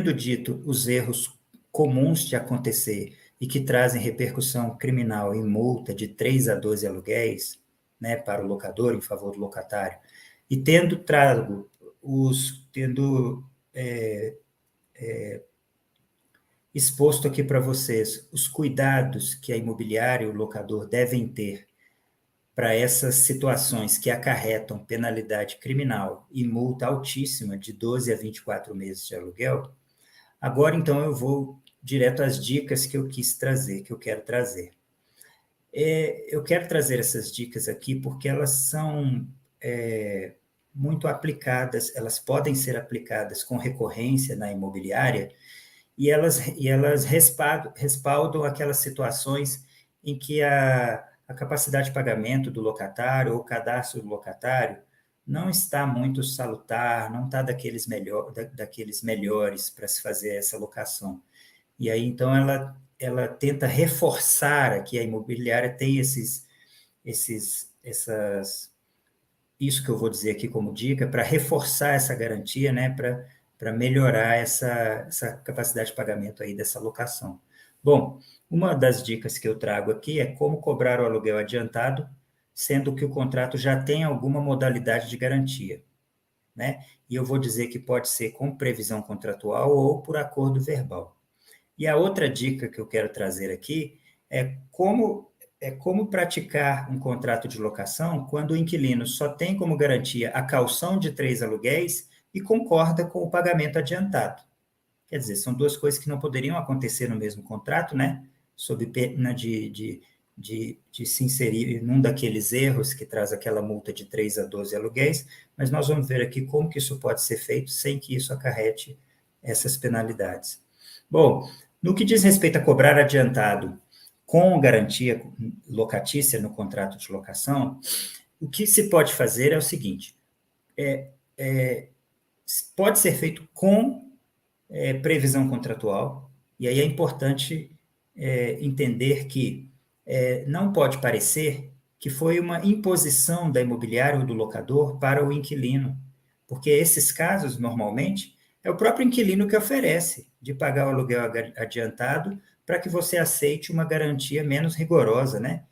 tendo dito os erros comuns de acontecer e que trazem repercussão criminal em multa de 3 a 12 aluguéis, né, para o locador, em favor do locatário, e tendo trago exposto aqui para vocês os cuidados que a imobiliária e o locador devem ter para essas situações que acarretam penalidade criminal e multa altíssima de 12 a 24 meses de aluguel, agora então eu vou direto às dicas que eu quis trazer, que eu quero trazer. Eu quero trazer essas dicas aqui porque elas são muito aplicadas, elas podem ser aplicadas com recorrência na imobiliária e elas respaldam aquelas situações em que a capacidade de pagamento do locatário ou o cadastro do locatário não está muito salutar, não está daqueles melhores para se fazer essa locação. E aí, então, ela tenta reforçar aqui, a imobiliária tem isso que eu vou dizer aqui como dica, para reforçar essa garantia, né, para melhorar essa capacidade de pagamento aí dessa locação. Bom, uma das dicas que eu trago aqui é como cobrar o aluguel adiantado, sendo que o contrato já tem alguma modalidade de garantia, né? E eu vou dizer que pode ser com previsão contratual ou por acordo verbal. E a outra dica que eu quero trazer aqui é como praticar um contrato de locação quando o inquilino só tem como garantia a caução de 3 aluguéis e concorda com o pagamento adiantado. Quer dizer, são duas coisas que não poderiam acontecer no mesmo contrato, né? Sob pena de se inserir num daqueles erros que traz aquela multa de 3 a 12 aluguéis, mas nós vamos ver aqui como que isso pode ser feito sem que isso acarrete essas penalidades. Bom, no que diz respeito a cobrar adiantado com garantia locatícia no contrato de locação, o que se pode fazer é o seguinte, pode ser feito com previsão contratual, e aí é importante entender que não pode parecer que foi uma imposição da imobiliária ou do locador para o inquilino, porque esses casos, normalmente, é o próprio inquilino que oferece de pagar o aluguel adiantado para que você aceite uma garantia menos rigorosa, né?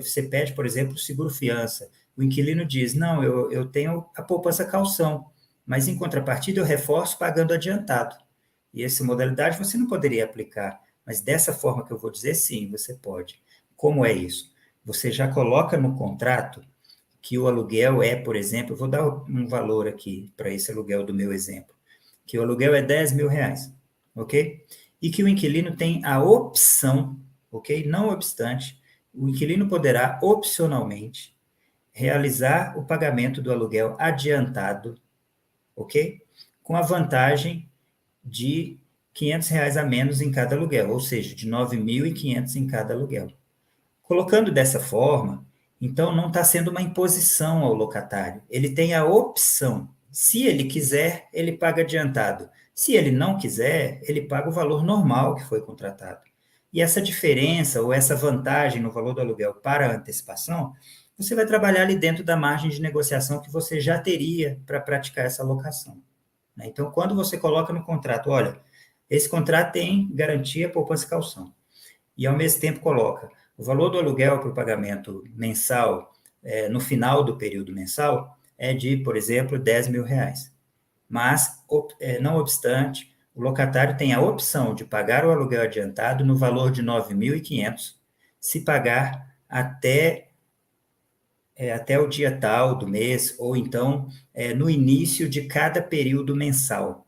Você pede, por exemplo, seguro-fiança. O inquilino diz, não, eu tenho a poupança calção, mas em contrapartida eu reforço pagando adiantado. E essa modalidade você não poderia aplicar, mas dessa forma que eu vou dizer, sim, você pode. Como é isso? Você já coloca no contrato que o aluguel por exemplo, eu vou dar um valor aqui para esse aluguel do meu exemplo, que o aluguel é 10 mil reais, ok? E que o inquilino tem a opção, ok? Não obstante, o inquilino poderá opcionalmente realizar o pagamento do aluguel adiantado, ok? Com a vantagem de R$ 500 a menos em cada aluguel, ou seja, de 9.500 em cada aluguel. Colocando dessa forma, então não está sendo uma imposição ao locatário. Ele tem a opção. Se ele quiser, ele paga adiantado. Se ele não quiser, ele paga o valor normal que foi contratado. E essa diferença ou essa vantagem no valor do aluguel para a antecipação, você vai trabalhar ali dentro da margem de negociação que você já teria para praticar essa locação. Então, quando você coloca no contrato, olha, esse contrato tem garantia, poupança e calção, e ao mesmo tempo coloca o valor do aluguel para o pagamento mensal, no final do período mensal, é de, por exemplo, 10 mil reais. Mas, não obstante, o locatário tem a opção de pagar o aluguel adiantado no valor de 9.500, se pagar até o dia tal do mês, ou então no início de cada período mensal.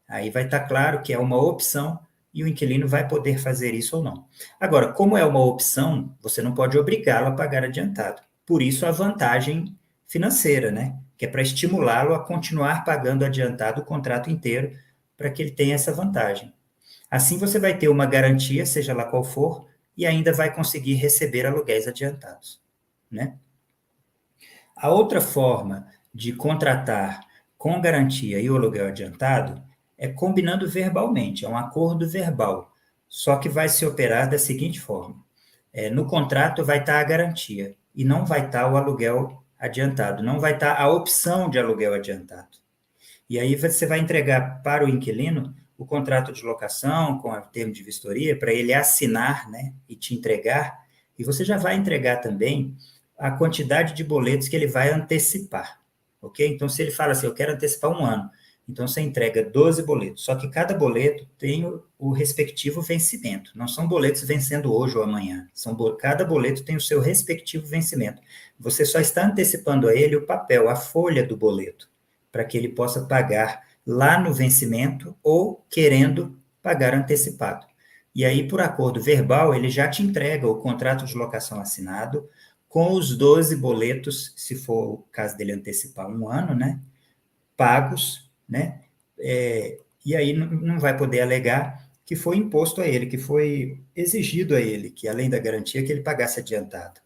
Aí vai estar claro que é uma opção e o inquilino vai poder fazer isso ou não. Agora, como é uma opção, você não pode obrigá-lo a pagar adiantado. Por isso a vantagem financeira, né? Que é para estimulá-lo a continuar pagando adiantado o contrato inteiro, para que ele tenha essa vantagem. Assim você vai ter uma garantia, seja lá qual for, e ainda vai conseguir receber aluguéis adiantados, né? A outra forma de contratar com garantia e o aluguel adiantado é combinando verbalmente, é um acordo verbal, só que vai se operar da seguinte forma. No contrato vai estar a garantia e não vai estar o aluguel adiantado, não vai estar a opção de aluguel adiantado. E aí você vai entregar para o inquilino o contrato de locação com o termo de vistoria para ele assinar, né, e te entregar, e você já vai entregar também a quantidade de boletos que ele vai antecipar, ok? Então, se ele fala assim, eu quero antecipar 1 ano, então você entrega 12 boletos, só que cada boleto tem o respectivo vencimento, não são boletos vencendo hoje ou amanhã, cada boleto tem o seu respectivo vencimento. Você só está antecipando a ele o papel, a folha do boleto, para que ele possa pagar lá no vencimento ou querendo pagar antecipado. E aí, por acordo verbal, ele já te entrega o contrato de locação assinado com os 12 boletos, se for o caso dele antecipar 1 ano, né? Pagos, né? E aí não vai poder alegar que foi imposto a ele, que foi exigido a ele, que além da garantia, que ele pagasse adiantado,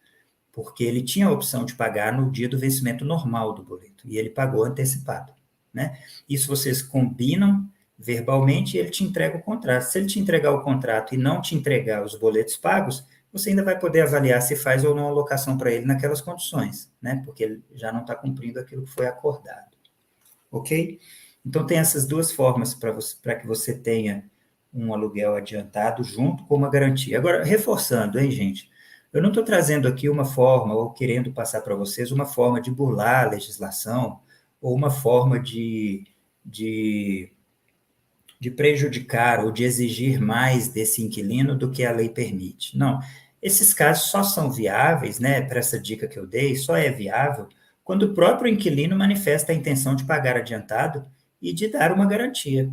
porque ele tinha a opção de pagar no dia do vencimento normal do boleto, e ele pagou antecipado, né? Isso vocês combinam verbalmente e ele te entrega o contrato. Se ele te entregar o contrato e não te entregar os boletos pagos, você ainda vai poder avaliar se faz ou não alocação para ele naquelas condições, né? Porque ele já não está cumprindo aquilo que foi acordado, ok? Então, tem essas duas formas para que você tenha um aluguel adiantado junto com uma garantia. Agora, reforçando, hein, gente? Eu não estou trazendo aqui uma forma, ou querendo passar para vocês, uma forma de burlar a legislação, ou uma forma de, de prejudicar ou de exigir mais desse inquilino do que a lei permite. Não. Esses casos só são viáveis, né? Para essa dica que eu dei, só é viável quando o próprio inquilino manifesta a intenção de pagar adiantado e de dar uma garantia.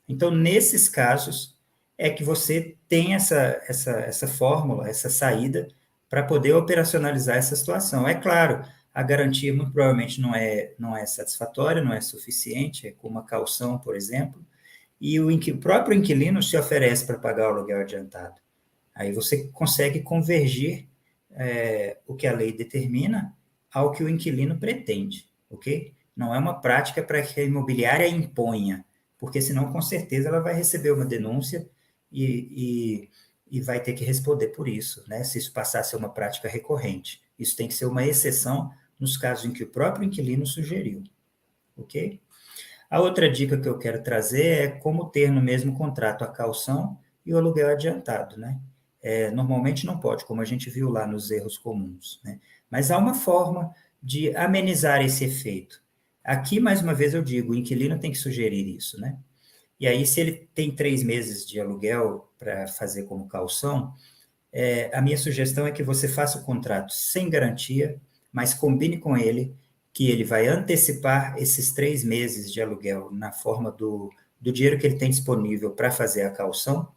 Então, nesses casos, é que você tem essa fórmula, essa saída, para poder operacionalizar essa situação. É claro, a garantia muito provavelmente não é satisfatória, não é suficiente, é com uma caução, por exemplo, e o próprio inquilino se oferece para pagar o aluguel adiantado. Aí você consegue convergir o que a lei determina ao que o inquilino pretende, ok? Não é uma prática para que a imobiliária imponha, porque senão, com certeza, ela vai receber uma denúncia e vai ter que responder por isso, né? Se isso passar a ser uma prática recorrente. Isso tem que ser uma exceção nos casos em que o próprio inquilino sugeriu, ok? A outra dica que eu quero trazer é como ter no mesmo contrato a caução e o aluguel adiantado, né? Normalmente não pode, como a gente viu lá nos erros comuns, né? Mas há uma forma de amenizar esse efeito. Aqui, mais uma vez, eu digo, o inquilino tem que sugerir isso, né? E aí, se ele tem 3 meses de aluguel para fazer como caução, a minha sugestão é que você faça o contrato sem garantia, mas combine com ele que ele vai antecipar esses 3 meses de aluguel na forma do dinheiro que ele tem disponível para fazer a caução.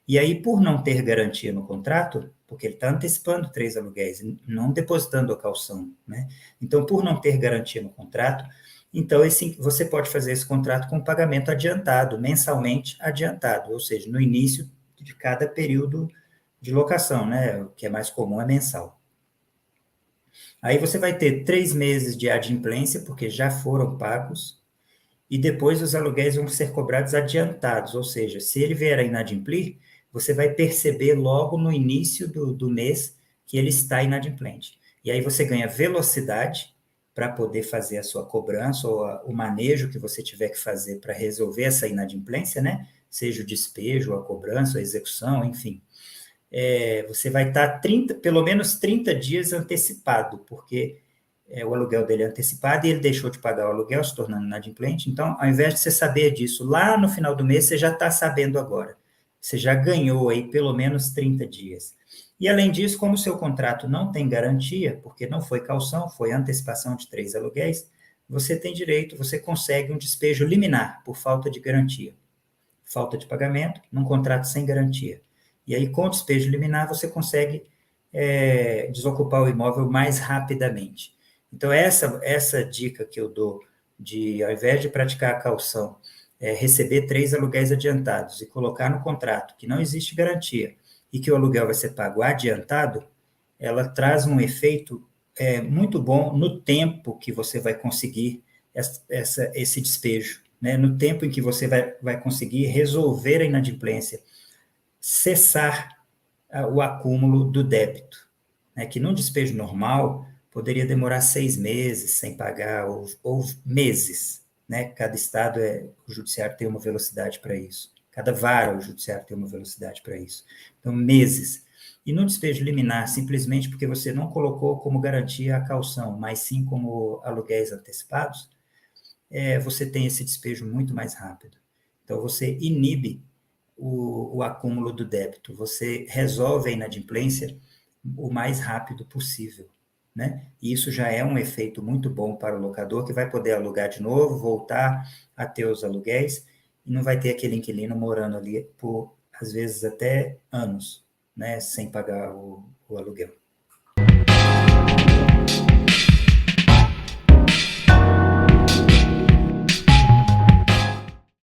E aí, por não ter garantia no contrato, porque ele está antecipando 3 aluguéis, não depositando a caução, né? Então, por não ter garantia no contrato, então você pode fazer esse contrato com pagamento adiantado, mensalmente adiantado, ou seja, no início de cada período de locação, né? O que é mais comum é mensal. Aí você vai ter 3 meses de adimplência, porque já foram pagos, e depois os aluguéis vão ser cobrados adiantados, ou seja, se ele vier a inadimplir, você vai perceber logo no início do mês que ele está inadimplente. E aí você ganha velocidade para poder fazer a sua cobrança ou o manejo que você tiver que fazer para resolver essa inadimplência, né? Seja o despejo, a cobrança, a execução, enfim. Você vai estar pelo menos 30 dias antecipado, porque o aluguel dele é antecipado e ele deixou de pagar o aluguel, se tornando inadimplente. Então, ao invés de você saber disso lá no final do mês, você já está sabendo agora. Você já ganhou aí pelo menos 30 dias. E, além disso, como o seu contrato não tem garantia, porque não foi caução, foi antecipação de 3 aluguéis, você tem direito, você consegue um despejo liminar por falta de garantia. Falta de pagamento num contrato sem garantia. E aí, com o despejo liminar, você consegue desocupar o imóvel mais rapidamente. Então, essa dica que eu dou de, ao invés de praticar a caução, receber 3 aluguéis adiantados e colocar no contrato que não existe garantia e que o aluguel vai ser pago adiantado, ela traz um efeito muito bom no tempo que você vai conseguir esse despejo, né? No tempo em que você vai conseguir resolver a inadimplência, cessar o acúmulo do débito, né? Que num despejo normal poderia demorar 6 meses sem pagar, ou meses, né? Cada estado, o judiciário tem uma velocidade para isso. Cada vara o judiciário tem uma velocidade para isso. Então, meses. E no despejo liminar, simplesmente porque você não colocou como garantia a caução, mas sim como aluguéis antecipados, você tem esse despejo muito mais rápido. Então, você inibe o acúmulo do débito, você resolve a inadimplência o mais rápido possível, né? E isso já é um efeito muito bom para o locador, que vai poder alugar de novo, voltar a ter os aluguéis, e não vai ter aquele inquilino morando ali por, às vezes, até anos, né, sem pagar o aluguel.